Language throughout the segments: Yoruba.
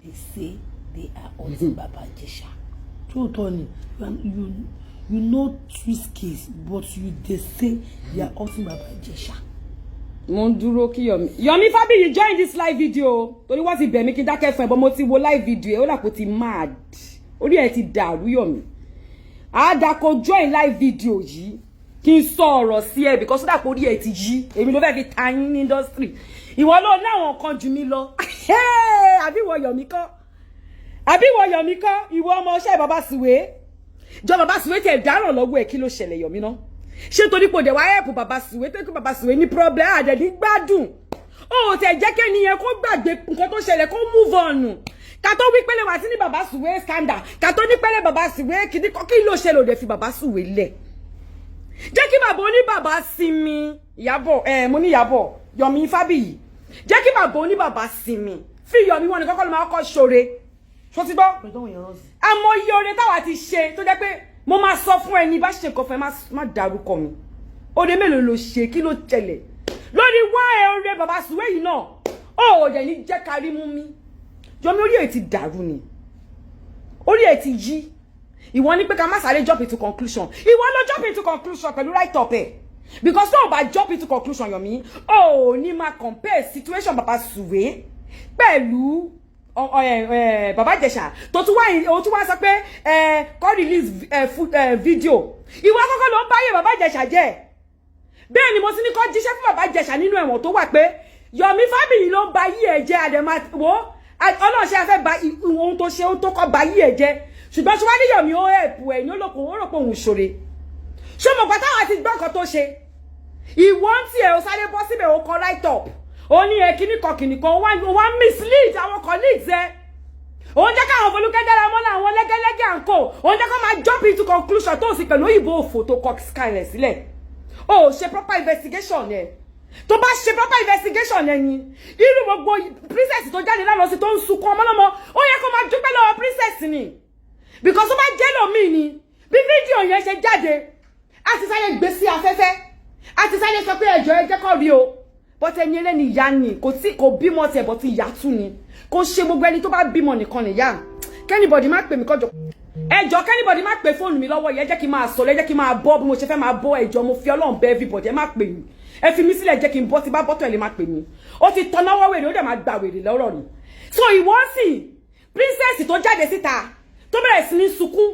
they say they are hurting Baba Ijesha. True, Tony, you know twist case, but they say they are hurting Baba Ijesha. Mo dúró kí Yomi Fabiyi join this live video. Torí wọ́n ti bẹ̀ mí kí n dákẹ́ fún ẹ, but mo ti wo live video ẹ, ó là kó ti mad. Orí ẹ ti dàrú Yomi. Àdàkọ join live video yìí kí n sọ ọ̀rọ̀ sí ẹ because ó dà pé orí ẹ ti yí. Èmi ló fẹ́ fi ta yín ní industry. Ìwọ ló láwọn kan jù mí lọ. Àbí ìwọ Yomi kọ́. Ìwọ ọmọ ọṣẹ́ Baba Suwe. Jọ Baba Suwe tẹ̀ dáràn lọ́wọ́ ẹ̀ kí ló ṣẹlẹ̀ Yomi náà. Ṣé torí pé de wá help Baba Suwe tó kí Baba Suwe ní problem a de ní gbádùn ó tẹ̀ jẹ́ ke ni yẹn kó gbàgbé nǹkan tó ṣẹlẹ̀ kó move on ká tó wí pele wá sí ní Baba Suwe scandal ká tó ní pele Baba Suwe kidi ko kí ló ṣẹlẹ̀ ó de fi Baba Suwe lẹ̀ jẹ́ kí bàbá oní bàbá sinmi Ìyábọ̀ mo ní Ìyábọ̀ Yomi Fabiyi jẹ́ kí bàbá oní bàbá sinmi fi Yomi wọ́n ní kọ́kọ́ ló máa kọ́ ṣoore so ti gbọ́ àmọ́ yore táwa ti ṣe tó jẹ́ pé mo máa sọ fún ẹni bá ṣe nǹkan fẹ́ má dárúkọ mi ode mélòó ló ṣe kí ló tẹ̀lé lórí wá ore Baba Suwe yìí náà ó dẹ̀ ní jẹ́ kárí mú mi Yomi orí ẹ̀ ti dàrú ni orí ẹ̀ ti yí ìwọ ní pé ká má sáré jump into conclusion ìwọ ló jump into conclusion pẹ̀lú right up ẹ̀ because tó bá jump into conclusion Yomi ó ní máa compare situation Baba Suwe pẹ̀lú Baba Ijesha tó tún wá sọ pé kó release video ìwọ kọ́kọ́ ló ń báyé Baba Ijesha jẹ́ bẹ́ẹ̀ ni mo sì ní kó jíṣẹ́ fún Baba Ijesha nínú ẹ̀wọ̀n tó wà pé Yomi Fabiyi ló ń ba yí ẹ̀ jẹ́ àdèmà wo ọlọ́ọ̀ṣẹ́ afẹ́ ba ohun tó ṣe ohun tó kọ́ ba yí ẹ̀ jẹ́ ṣùgbọ́n tí wọ́n ní Yomi ó ẹ̀pù ẹ̀ ní olókùn ó rò pé òun ṣòre ṣé mo gbà táwọn àti gbọ́ nǹkan tó ṣe ìwọ ń tiẹ̀ ó sáré bọ́ síbẹ̀ ó kọ right up ó ní kíní kan wá mislead àwọn colleagues ẹ ó ń jẹ́ káwọn Folúkẹ́ Dáramọ́lá àwọn lẹ́gẹ́lẹ́gẹ́ àǹkó ó ń jẹ́ kó máa jump into conclusion tó sì pẹ̀lú òyìnbó òfò tó kọ skyler sílẹ̀ ó ṣe proper investigation ẹ tó bá ṣe proper investigation ẹ̀yin irú gbogbo princess tó jáde lánàá sí tó ń sunkún ọmọlọ́mọ ó yẹ kó máa dúpẹ́ lọ́wọ́ princess ni because ó bá jẹ́ lómi ni bí fídíò yẹn ṣe jáde a ti sáré gbé sí afẹ́fẹ́ a ti sáré sọ pé ẹjọ́ ẹ jẹ́ kó rí o but ẹni ẹlẹ́ni ìyá ni kò bímọ tiẹ̀ but ìyá tún ni kò ṣe gbogbo ẹni tó bá bímọ nìkan nìyá kẹ́nìbọ̀dì má pè mí kọjọ ẹjọ́ kẹ́nìbọ̀dì má pè fóònù mi lọ́wọ́ yẹn jẹ́ kí n máa sọ̀rọ̀ ẹ jẹ́ kí n máa bọ́ bí mo ṣe fẹ́ máa bọ́ ẹjọ́ mo fi Ọlọ́run bẹ̀ everybody ẹ má pè mí ẹ fi mí sílẹ̀ jẹ́ kí n bọ́ tí bá bọ́tọ̀ ẹ lè má pè mí ó ti tọ́ náwó wèrè ó dẹ̀ máa gba wèrè lọ́rọ̀ ni so ìwọ sì princess tó jáde síta tó bẹ̀rẹ̀ sí ní sunkún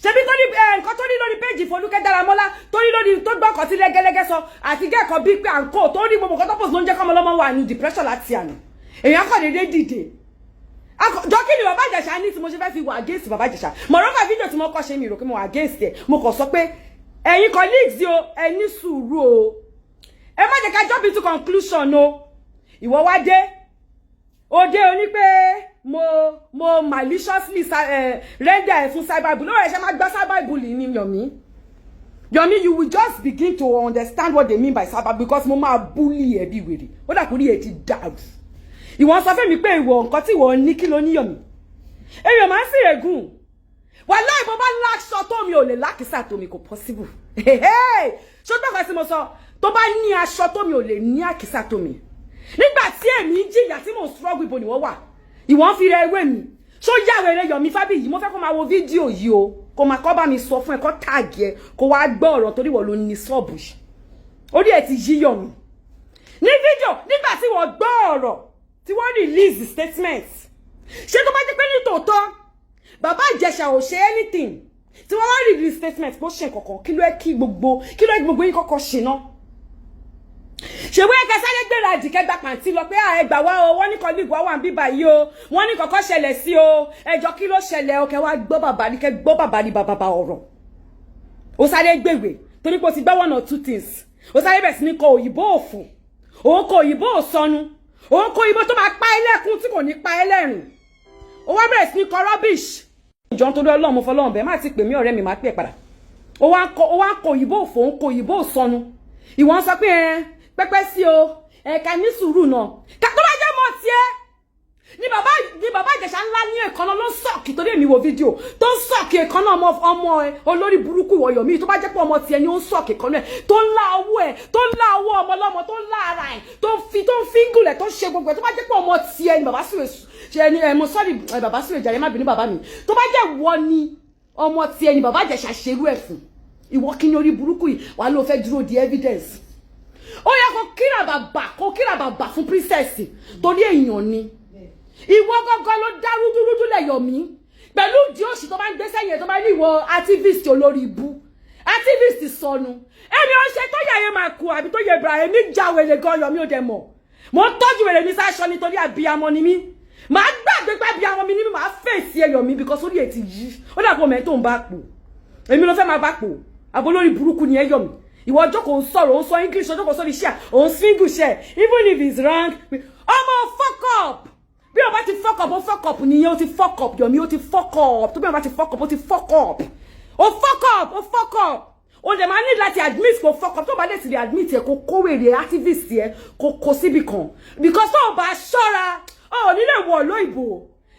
ṣebí tó ní nǹkan tó ní lórí péjì Folúkẹ́ Dáramọ́lá tó ní lórí tó gbọ́kàn sí lẹ́gẹ́lẹ́gẹ́ sọ àti gẹ́ẹ̀kan bí pé à ń kó tó ní gbogbo nǹkan tó pọ̀ sí ló ń jẹ́ kọ́mọ lọ́mọ wà ní depression láti àná èèyàn kàn déédéé dìde jọ́kí ni Baba Ijesha ní tí mo ṣe fẹ́ fi wà against Baba Ijesha mọ̀rọ́kà fídíò tí mo kọ́ ṣe mi rò pé mo wà against ẹ̀ mo kàn sọ pé ẹ̀yin colleagues o ẹ ní sùúrù o ẹ má jẹ́ ká jump into conclusion o ìwọ wá dé òde oní pé mo maliciously render fún cyberbullying no ẹ ṣe máa gbọ́ cyberbullying ni Yomi you will just begin to understand what they mean by cyber because mo máa bully ẹ bí wèrè ó dà kúrí ẹ ti dàrú ìwọ sọ fẹ́ mi pé ìwọ nǹkan tí ìwọ ní kí ló ní Yomi èmi máa ń sì rẹ̀gùn wàláhì bó bá láṣọ tó mi ò lè lákìsà tó mi kò possible ṣó gbọ́kàn sí mo sọ tó bá ní aṣọ tó mi ò lè ní àkìsà tó mi nígbà tí èmi jìyà tí mo struggle ibo ni wọ́n wà ìwọ́n fi rẹ ewé mi ṣó yàwèrè Yomi Fabiyi mo fẹ́ kó máa wo fídíò yìí o kó máa kọ́ bá mi sọ fún ẹ kó tag ẹ kó wá gbọ́ ọ̀rọ̀ torí wọ́n ló ní sọ́ọ̀bù orí ẹ ti yí Yomi ní fídíò nígbà tí wọ́n gbọ́ ọ̀rọ̀ tí wọ́n release statement ṣé tó bá jẹ́ pé ní tòótọ́ Baba Ijesha ò ṣe anything tí wọ́n wá release statement kó ṣe kankan kí ló yẹ kí gbogbo yín kọ́kọ́ ṣe náà ṣe wé ẹ̀ka sáré gbéra àdìkẹ́ gba pàǹtí lọ pé ẹgbà wá o wọ́n ní colleague wà ń bíbà yìí o wọ́n ní kọ́kọ́ ṣẹlẹ̀ sí o ẹjọ́ kí ló ṣẹlẹ̀ o kẹ́ wá gbọ́ bàbá ní bàbá ọ̀rọ̀ ó sáré gbèwè torí pé o ti gbọ́ one or two things ó sáré bẹ̀ sí ní kọ òyìnbó òfò òun kọ òyìnbó òsọnù òun kọ òyìnbó tó máa pa ẹlẹ́kùn tí kò ní pa ẹlẹ́rìn ó wá bẹ̀rẹ̀ sí ní kọ rubbish ìjọ nítorí Ọlọ́run mo fọlọ́run bẹ́ẹ̀ má ti pè mí ọ̀rẹ́ mi má pè padà ó wá kọ òyìnbó òfò òun kọ òyìnbó òsọnù ìwọ́n sọ pé pẹ́pẹ́ sí o ẹ̀ka ní sùúrù náà ká tó bá jẹ́ mọ́ tiẹ̀ ní Baba Ijesha ńlá ní èkánná ló ń sọ̀kì torí èmi wo fídíò tó ń sọ̀kì èkánná ọmọ olórí burúkú ìwọ Yomi tó bá jẹ́ pé ọmọ tiẹ̀ ni ó ń sọ̀kì èkánná ẹ̀ tó ń lá owó ẹ̀ tó ń lá owó ọmọ ọlọ́mọ tó ń lá ara ẹ̀ tó ń fíngùlẹ̀ tó ń ṣe gbogbo ẹ̀ tó bá jẹ́ pé ọmọ tiẹ̀ ni Baba Suwe ṣe ni mo sorry bàbá Suwe jàre má bínú bàbá mi tó bá jẹ́ wọ ni ọmọ tí ẹni bàbá Ìjẹ̀ṣà ṣerú ẹ̀ fún ìwọ kíni orí burúkú yìí wà ló fẹ́ dúró di evidence ó yẹ kó kíra bàbà fún princess torí èèyàn ni ìwọ gángan ló dá rúdúrúdú lẹ́yọ̀mí pẹ̀lú ìdí òṣì tó bá ń gbé sẹ́yìn tó bá ní ìwọ activist olórí ibu activist sọnù èmi ò ṣe tó yẹ ayé máa kú àbí tó yẹ Ibrahim ní jáwèlé gan Yọ̀mí ò dẹ̀ mọ̀ mo ń tọ́jú wèrè mi sáṣọ nítorí àbíyamọ ni mí màá gbàgbé pé àbíyamọ mi ni mí màá fèsì ẹ Yọ̀mí because orí ẹ̀ ti yí ó dàbọ̀ mẹ́ tó ń bá pò èmi ló fẹ́ máa bá pò àbó lórí burúkú ni ẹ Yọ̀mí ìwọ ọjọ́ kò ń sọ̀rọ̀ ó ń sọ English ọjọ́ kò sọ ní share ó ń single share even if it's wrong ọmọ fuck up bí o bá ti fuck up ó fuck up nìyẹn ó ti fuck up Yọ̀mí ó ti fuck up tó bí o bá ti fuck up ó ti fuck up ó fuck up ó fuck up o de ma need láti admit kó fuck up tó bá dé ti admit ẹ kó kówèrè activist ẹ kó síbi kan because tó bá ṣọ́ra ó ní lè wọ lóìbò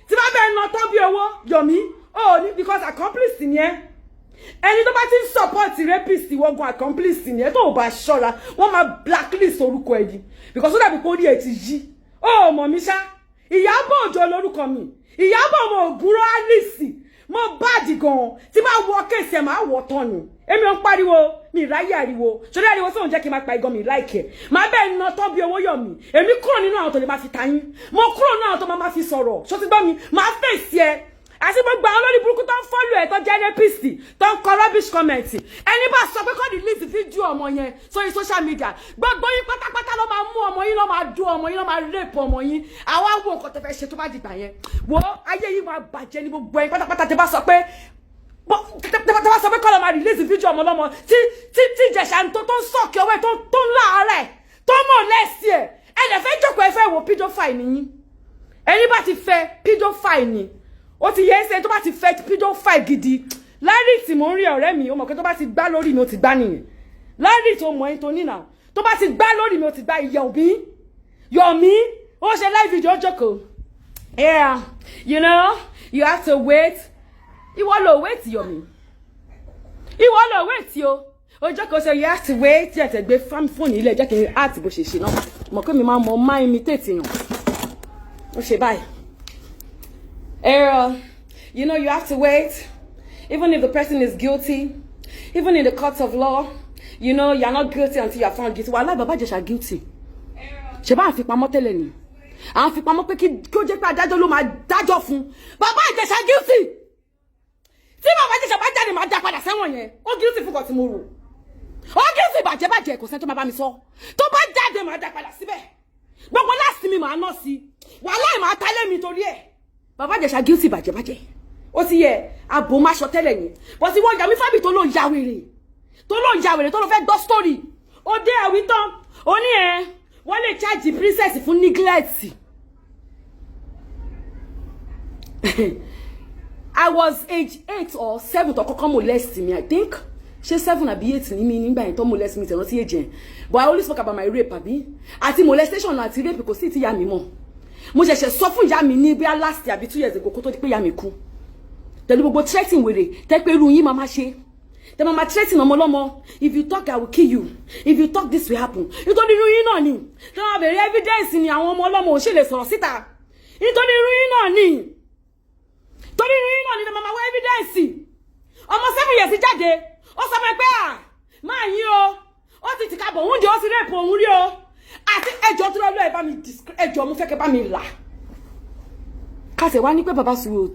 tí bá bẹ́ẹ̀ ná tán bí owó Yọ̀mí ó ní because accomplice ni ẹ ẹni tó bá ti support rapist wọ́gun accomplice ni ẹ tó bá ṣọ́ra wọ́n máa blacklist orúkọ ẹ di because ó dàbí pé orí ẹ ti yí ó mọ̀ mí ṣá Ìyábọ̀ Òjó lórúkọ mi Ìyábọ̀ ọmọ Ògúnrọ̀ Alice mo bad gan tí bá wọ case ẹ máa wọ tán ni èmi ń pariwo mi ráyè ariwo ṣọlá ariwo sóhun jẹ́ kí n máa pa igan mi like ẹ máa bẹ́ẹ̀ ná tán bí owó Yọ̀mí èmi kúrò nínú àwọn tó lè máa fi tayín mo kúrò nínú àwọn tó máa fi sọ̀rọ̀ ṣó ti gbọ́ mi máa fèsì ẹ àti gbogbo àwọn olórí burúkú tó ń follow ẹ tó jẹ́ rapist tó ń kọ rubbish comment ẹni bá sọ pé kọ́ release fídíò ọmọ yẹn sórí social media gbogbo yín pátápátá ló máa mú ọmọ yín ló máa dún ọmọ yín ló máa rape ọmọ yín àwa wo nǹkan tẹ́ fẹ́ ṣe tó bá dìgbà yẹn wo ayé yìí máa bàjẹ́ ní gbogbo yín pátápátá tẹ́ bá sọ pé tẹ́bá sọ pé kọ́ lọ máa release fídíò ọmọ lọ́mọ tí Ìjẹ̀ṣà tó ń sọ̀kì ọwọ́ ẹ̀ tó ń láàárẹ̀ tó mọ̀ lẹ́sì ẹ̀ ẹ̀dẹ̀ fẹ́ jókòó ẹ fẹ́ wo pedophile nìyí ẹni bá ti fẹ́ pedophile ni ó ti yẹ ẹsẹ̀ tó bá ti fẹ́ pedophile gidi Larry tí mò ń rí ọ̀rẹ́ mi ó mọ̀ pé tó bá ti gbá lórí mi ó ti gbá nìyẹn Larry tó mọ̀ ẹ́ tó nínà tó bá ti gbá lórí mi ó ti gbá Yọ̀mí ó ṣe live video jókòó yeah you know you have to wait ìwọ ló wait Yọ̀mí ìwọ ló wait o jókòó ṣe you have to wait yẹ tẹ gbé fóònù ilé jẹ́ kí n art bó ṣe ṣe náà mọ̀ pé mi máa mọ̀ máa imitate yàn ó ṣe báyìí you know you have to wait even if the person is guilty even in the courts of law you know you are not guilty until you are found guilty wàhálà bàbá Ìjẹ̀ṣà guilty ṣe bá àfipamọ́ tẹ́lẹ̀ ni àwọn àfipamọ́ pé kí ó jẹ́ pé adájọ́ ló máa dájọ́ fún bàbá Ìjẹ̀ṣà guilty tí bàbá Ìjẹ̀ṣà bá jáde máa dá padà sẹ́wọ̀n yẹn ó guilty fún kan tí mo rò ó guilty bàjẹ́ kò sẹ́ni tó máa bá mi sọ tó bá jáde máa dá padà síbẹ̀ gbogbo láti mi máa ná sí wàhálà ì máa tálé mi torí ẹ̀ bàbá Ìjẹ̀ṣà guilty bàjẹ́ ó ti yẹ àbò máa ṣọ tẹ́lẹ̀ yẹn bọ́ sí wọ́n Yọ̀mí Fábí tó ló ń ya wèrè tó ló fẹ́ gbọ́ story ó dé ẹ̀wí tán ó ní ẹ wọ́n lè charge princess fún neglect I was age 8 or 7 tó kọ́kọ́ molest me I think ṣé 7 àbí 8 ní mi nígbà yẹn tó molest me tẹ̀wọ́n sí age yẹn but I always talk about my rape àbí àti molestation àti rape kò sí ti ya mi mọ́ mo ṣẹ̀ṣẹ̀ sọ fún ìyá mi ní bí last year àbí 2 years ago kó tó di pé ìyá mi kú tẹ̀lé gbogbo threatening wèrè tẹ́ pé irú yín máa ṣe tẹ́ máa threatening ọmọ lọ́mọ if you talk I will kill you if you talk this will happen nítorí irú yín náà ni tẹ́ máa bẹ̀rẹ̀ evidence ni àwọn ọmọ ọlọ́mọ ò ṣe lè sọ̀rọ̀ síta nítorí irú yín náà ni torí irú yín náà ni tẹ́ máa wá evidence ọmọ 7 years jáde ó sọ pé máa yín ó ti tìka bọ̀ òun jẹ́ ó ti rape òun rí o àti ẹjọ́ tó lọ́lọ́ ẹ̀ bá mi ẹjọ́ mo fẹ́ kẹ́ bá mi là kásẹ̀ wá ní pé bàbá Suwe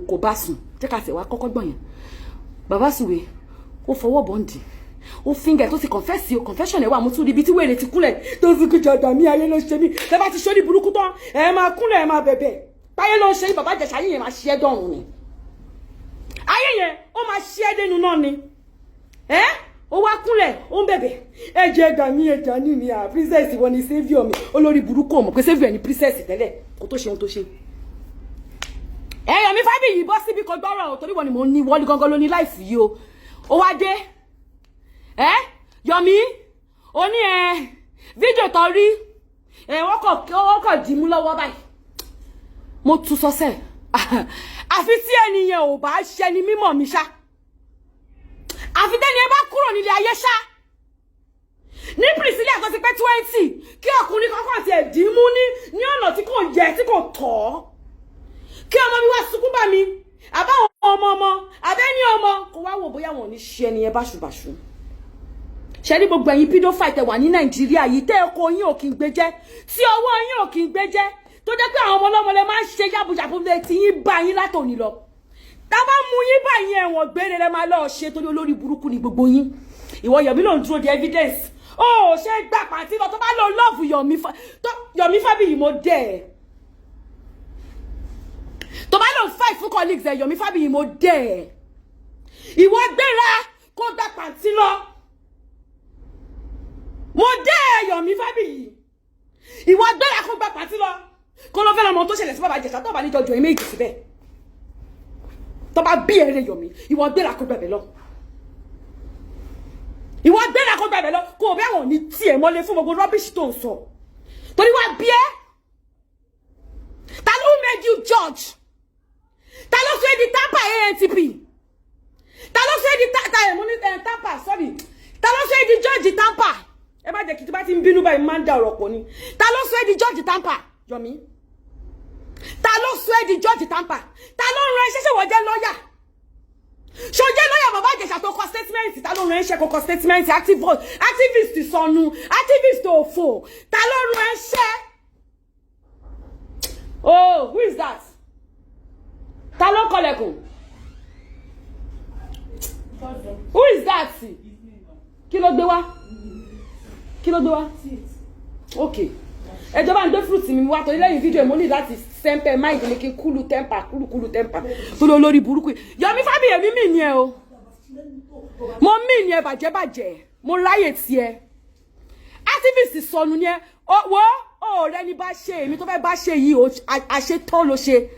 kò bá sùn jẹ́ kásẹ̀ wá kọ́kọ́ gbọ̀n yẹn bàbá Suwe ó fọwọ́ bọ́ǹdì ó fíngẹ̀ tó ti confession ẹ̀ wà mú tún rí ibi tí wèrè ti kúnlẹ̀ tó fi kí jọ̀dọ̀ mi ayé ló ṣe mí tẹ́ bá ti ṣe ní burúkú tán ẹ máa kúnlẹ̀ ẹ máa bẹ̀bẹ̀ páyé ló ṣe bàbá Ìjẹ̀ṣà ayé yẹn máa ṣe é dọ̀run ni ayé yẹn ó máa ṣe é dénú náà ni ó wá kúnlẹ̀ ó ń bẹ̀bẹ̀ ẹ̀jẹ̀ ẹ̀gbà mi ẹ̀jà ní mi princess wọn ni saviour mi olórí burúkú ọmọ pé saviour ni princess tẹ́lẹ̀ kó tó ṣe ohun tó ṣe Yọ̀mí Fábí yìí bọ́ síbi kan gbọ́rọ̀ torí wọ́n ni mo ní wọ́n gangan ló ní láìfù yìí o ó wá dé Yọ̀mí ó ní fídíò tó rí wọ́n kọ̀ dì mú lọ́wọ́ báyìí mo tún sọ́sẹ̀ àfi tí ẹnìyẹn ò bá ṣe ni mímọ̀ mi ṣá àfi tẹ́ni ẹ bá kúrò nílé ayé ṣá ní Priscilla tó ti pé 20 kí ọkùnrin kankan ti ẹ̀ dì mú ní ọ̀nà tí kò yẹ tí kò tọ́ bá mi àbá ọmọ abẹ́ni ọmọ kó wá wò bóyá wọn ò ní ṣe ẹni yẹn báṣubàṣu ṣe ní gbogbo ẹ̀yin pedophile tẹ́ wà ní Nàìjíríà yìí tẹ́ ẹ̀kọ́ yín ò kí ń gbé jẹ́ tí ọwọ́ yín ò kí ń gbé jẹ́ tó jẹ́ pé àwọn ọmọ ọlọ́mọ lè máa ń ṣe yàbùyàbù lè ti yín bá yín látòní lọ tá bá mú yín bá yín ẹ̀wọ̀n gbére lẹ́ máa lọ ṣe torí olórí burúkú ni gbogbo yín ìwọ Yomi ló ń dúró di evidence ó ṣe gbà pàtí lọ tó bá lọ love Yomi Fabiyi mo dẹ̀ tó bá lọ fight fún colleagues ẹ Yomi Fabiyi mo dẹ̀ ìwọ gbéra kó gbà pàtí lọ mo dẹ̀ Yomi Fabiyi ìwọ gbéra kó gbà pàtí lọ kó lọ fẹ́ lọ́mọ tó ṣẹlẹ̀ sí bàbá Ìjẹ̀ṣà tó bá ní jọjọ méjì síbẹ̀ tó bá bí ẹrẹ Yomi ìwọ gbéra kó gbẹ̀bẹ̀ lọ ìwọ gbéra kó gbẹ̀bẹ̀ lọ kó o bẹ́ wọn ní tiẹ̀ mọ́lé fún gbogbo rubbish tó ń sọ torí wá bí ẹ́ ta ló made you judge ta ló fẹ́ di tamper ANTP ta ló fẹ́ di tamper sorry ta ló fẹ́ di judge tamper ẹ má jẹ́ kí tí bá ti ń bínú báyìí máa ń da ọ̀rọ̀ pọ̀ ni ta ló fẹ́ di judge tamper Yomi ta ló fẹ́ di judge tamper ta ló rán iṣẹ́ ṣe wọ́n jẹ́ lọ́yà ṣó jẹ́ lọ́yà bàbá Ìjẹ̀ṣà tó kọ statement ta ló rán iṣẹ́ kó kọ statement activist sọnù activist òfò ta ló rán iṣẹ́ oh who is that ta ló kọlẹ̀kùn who is that kí ló gbé wá kí ló gbé wá okay ẹjọ́ bá ń gbé fruit mi wá torí lẹ́yìn fídíò mo ní láti sempe mind mi kí kúlù temper tó lọ lórí burúkú Yomi Fabiyi èmi mì ní ẹ o mo mì ní ẹ bàjẹ́ mo ráyè tiẹ̀ activist sọnù ní ẹ wo ọ̀rẹ́ ni bá ṣe èmi tó fẹ́ bá ṣe yìí àṣetọ́ ló ṣe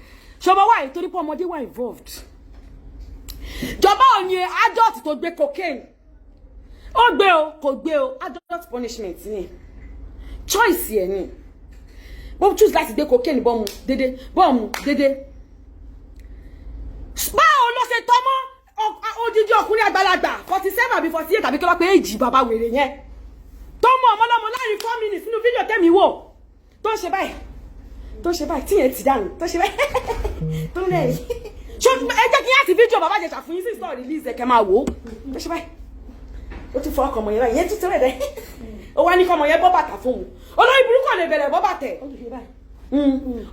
ṣọba wà yìí torí pé ọmọdé wà involved jọba ò ní adult tó gbé cocaine ó gbé o kò gbé o adult punishment ni choice ẹ ni wọ́n choose láti gbé cocaine bọ́ọ̀mù dédé báwo ló ṣe tọ́mọ́ odidi ọkùnrin àgbàlagbà 47 àbí 48 àbí kí wọ́n pé èjì bàbá wèrè yẹn tó mọ ọmọlọ́mọ láàrin 4 minutes nínú fídíò tẹ́mi wò tó ń ṣe báyìí tíyẹn ti dànù tó ṣe báyìí tó ń lẹ́yìn ṣó ẹ jẹ́ kí n láti fídíò bàbá Ìjẹ̀ṣà fún yín sí ìsọ̀ release ẹ̀kẹ́ máa wò ó tó ṣe báyìí ó tún fọ́ ọkọ̀ ọmọ yẹn báyìí yẹn tún tẹ́rẹ̀ dẹ́ ó wá ní kọ́ ọmọ yẹn bọ́ bàtà fún un olórí burúkú lè bẹ̀rẹ̀ bọ́ bàtẹ̀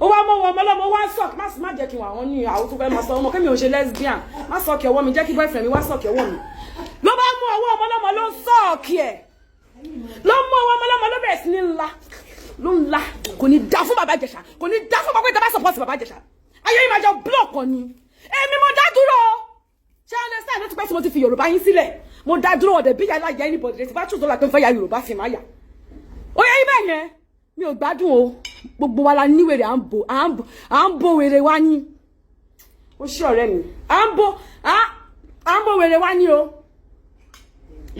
ó wá mọ́ wọn ọmọlọ́mọ wá sọ̀k má jẹ́ kí wọ́n ní àwọn tó fẹ́ máa sọ ọmọ kẹ́mi ò ṣe lesbian má sọ̀kì ọwọ́ mi jẹ́ kí boyfriend mi wá sọ̀kì ọwọ́ mi ló bá mú ọwọ́ ọmọlọ́mọ ló sọ̀kì ẹ̀ ló mú ọwọ́ ọmọlọ́mọ ló bẹ̀rẹ̀ sí ní ńlá kò ní dá fún bàbá Ìjẹ̀ṣà kò ní dá fún bàbá Ìjẹ̀ṣà support bàbá Ìjẹ̀ṣà ayé yìí máa jọ block ọ ni èmi mo dá dúró ṣé understand ló ti pẹ́ tí mo ti fi Yorùbá yín sílẹ̀ mo dá dúró ọ̀dẹ̀ bí yàrá yẹ anybody tí bá tún tó la tó ń fẹ́ ya Yorùbá fi máa yà ó yẹ ibẹ̀ yẹn mi ò gbádùn o gbogbo wa la níwèrè à ń bo wèrè wa ní ó ṣe ọ̀rẹ́ mi à ń bo wèrè wa ní o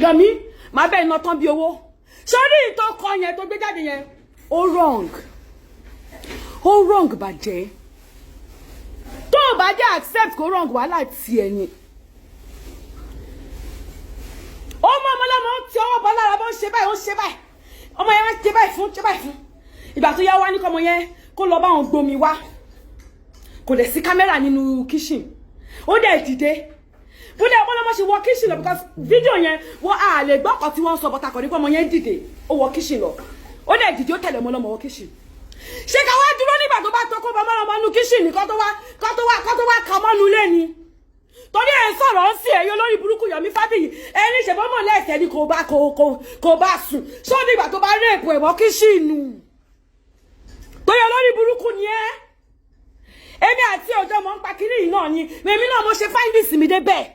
Yomi máa bẹ́ẹ̀ iná tán bí owó sórí ìtọ́ kan yẹn tó gbé jáde yẹn ó wrong bàjẹ́ tó o bá jẹ́ accept kó wrong wàhálà tiẹ̀ ni ó mọ ọmọlọ́mọ tí ọwọ́ bọ́ lára bó ń ṣe báyìí ọmọ yẹn ṣe báyìí fún ìgbà tó yá wá ní kọ́mọ yẹn kó lọ bá wọn gbomi wá kò dẹ̀ sí kámẹ́rà nínú kitchen ó dẹ̀ dìde bó dẹ̀ ọmọlọ́mọ ṣe wọ kitchen lọ because fídíò yẹn wọ́n á lè gbọ́ ọ̀kan tí wọ́n sọ bọ́tà kọ́ ní kọ́mọ yẹn dìde ó wọ kitchen lọ ó dẹ̀ dìde ó tẹ̀lé ọmọlọ́mọ wọ kitchen ṣé ká wá dúró nígbà tó bá tó kó ọmọlọ́mọ nú kitchen ní kó tó wá kà mọ́nu lé ni torí ẹ̀ ń sọ̀rọ̀ ń sí ẹ̀yọ́ lórí burúkú Yomi Fabiyi ẹni ṣèbọ́mọ̀ lẹ́ẹ̀kẹ́ ni kò bá sùn ṣó nígbà tó bá rèèpù ẹ̀wọ́ kíṣìnù torí olórí burúkú ni ẹ́ èmi àti ọjọ́ mọ̀ ń pa kiri yìí náà ni èmi náà mo ṣe findings mi dé bẹ́ẹ̀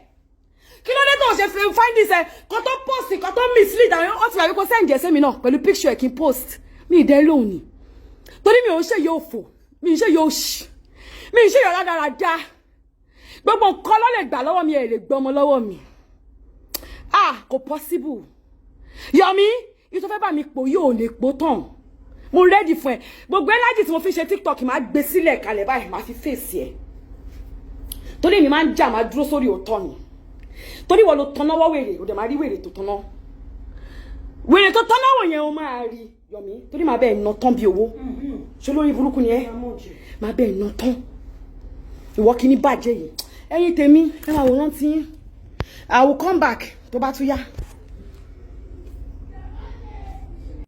kí ló dé tó ṣe findings ẹ kó tó post kó tó mislead àwọn ó ti rà wípé send ẹsẹ̀ mi náà pẹ̀lú picture ẹ̀ kí n post mi ì dẹ́ lóhùn ni torí mi ò ń ṣe yóò fò mi ì ń ṣe yóò ṣì mi ì ń ṣe yóò rádaràda gbogbo nǹkan ló lè gbà lọ́wọ́ mi ẹ̀ lè gbọ́ ọmọ lọ́wọ́ mi kò possible Yomi ìtọ́ fẹ́ bá mi pò yóò lè pò tán mo ready fún ẹ gbogbo energy tí mo fi ṣe TikTok máa gbé sílẹ̀ kalẹ̀ báyìí máa fi face ẹ torí mi máa ń jà máa dúró sórí òótọ́ ni torí wọ́n lo tọ́náwọ́ wèrè ò dẹ̀ máa rí wèrè tó tọ́ná wèrè tó tọ́náwọ́ yẹn o máa rí Yomi torí máa bẹ́ẹ̀ ná tán bí owó ṣé lórí burúkú ni ẹ máa bẹ́ẹ̀ ná tán ìwọ kìíní bàjẹ́ yìí ẹ̀yin tèmi ẹ máa wòran tí I will come back tó bá tún yá.